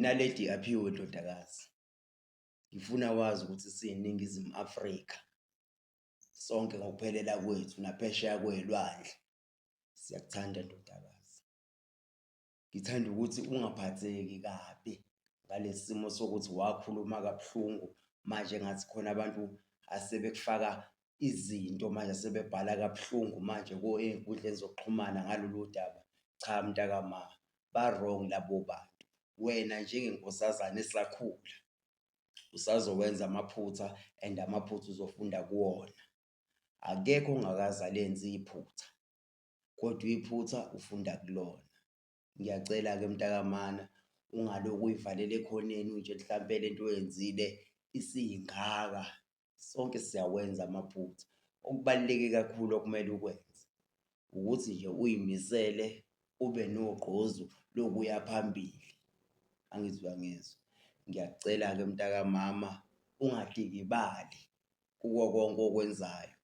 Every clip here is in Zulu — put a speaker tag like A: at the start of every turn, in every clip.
A: Naledi aphiwe ndodakazi, ngifuna wazi ukuthi siyiNingizimu Afrika sonke ngokuphelela kwethu naphesheya kwey'lwandle siyakuthanda ndodakazi. Ngithanda ukuthi ungaphatheki kabi ngalesi simo sokuthi wakhuluma kabuhlungu manje engathi khona abantu asebekufaka izinto manje asebebhala kabuhlungu manje ey'nkundleni zokuxhumana ngalolu daba. Cha mntakama, ba-wrong labo bantu. Wena njengenkosazane esakhula usazokwenza amaphutha and amaphutha uzofunda kuwona. Akekho ongakaze alenze iphutha, kodwa iphutha ufunda kulona. Ngiyacela-ke mntakamana ungalokhu uy'valela ekhoneni uy'tshela hlampe le nto oyenzile isiyingaka. Sonke siyawenza amaphutha. Okubaluleke kakhulu okumele ukwenze ukuthi nje uy'misele ube nogqozu lokuya phambili. Angizwa ngizwa. Ngiyakucela-ke mntakamama ungadikibali kuko konke okwenzayo.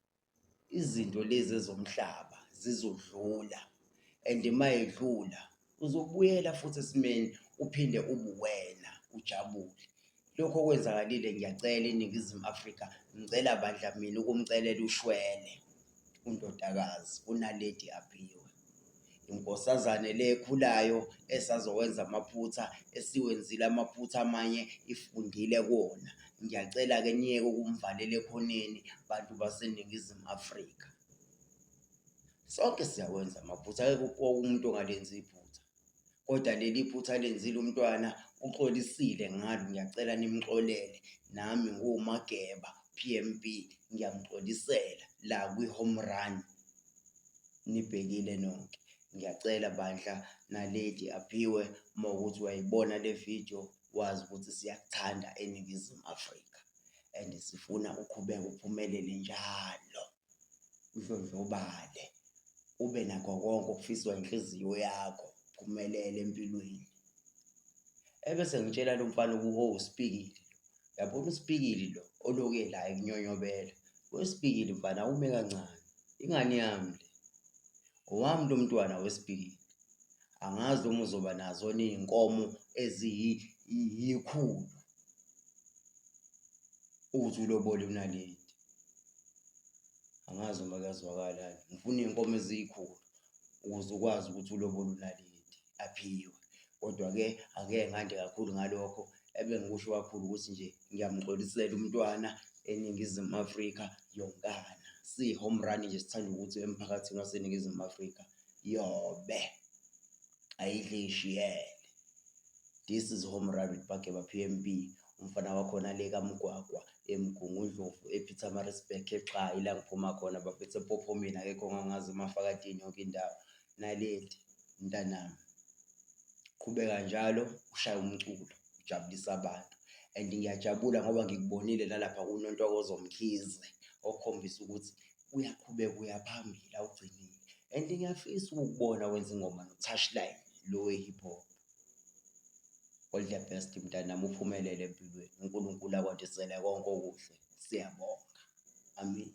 A: Izinto lezi ezomhlaba zizodlula and mayedlula uzobuyela futhi esimeni uphinde ubuwena ujabule. Lokhu okwenzakalile ngiyacela eNingizimu Afrika, ngicela bandla mina ukumcelela ushwele undodakazi uNaledi Aphiwe. Inkosazane le ekhulayo esazokwenza amaphutha, esiwenzile amaphutha amanye ifundile kuwona. Ngiyacela-ke niyeke ukumvalela ekhoneni bantu baseNingizimu Afrika. Sonke siyawenza amaphutha, akekho umuntu ongalenzi iphutha. Kodwa leli phutha alenzile umntwana uxolisile ngalo, ngiyacela nimxolele. Nami nguMageba P_M_B ngiyamxolisela la kwi-home run. Nibhekile nonke. Ngiyacela bandla Naledi Aphiwe mawukuthi wayibona le video wazi ukuthi siyakuthanda eNingizimu Afrika and sifuna uqhubeke uphumelele njalo, udlondlobale, ube nakho konke okufiswa inhliziyo yakho, uphumelele empilweni. Ebese ngitshela lo mfana uSpikili lo, uyabona uSpikili lo oloke la ekunyonyobela. WeSpikili mfana awume kancane, ingane yami le, owami lo mntwana weSpikili. Angazi noma uzoba nazo iy'nkomo eziyikhulu ukuthi ulobole uNaledi. Angazi noma kuyazwakalani. Ngifuna iy'nkomo eziyikhulu ukuze ukwazi ukuthi ulobole uNaledi Aphiwe. Kodwa-ke angeke ngande kakhulu ngalokho, ebengikusho kakhulu ukuthi nje ngiyamxolisela umntwana eNingizimu Afrika yonkana. Siyi-home run nje, sithanda ukuthi emphakathini waseNingizimu Afrika yobe ayidle ishiyele. This is home run with Mageba P_M_B. Umfana wakhona le kaMgwagwa eMgungundlovu ePietermaritzburg eXayi la ngiphuma khona baphethe ePophomeni, akekho ongangazi eMafakateni yonke indawo. Naledi mntanami, qhubeka njalo ushaye umculo ujabulise abantu. And ngiyajabula ngoba ngikubonile nalapha kuNontokozo Mkhize okukhombisa ukuthi uyaqhubeka uya phambili awugcinile. And ngiyafisa ukukubona wenza ingoma no-Touchline lo we-hip hop. All the best mntanami, uphumelele empilweni. uNkulunkulu akwandisele konke okuhle. Siyabonga. Amen.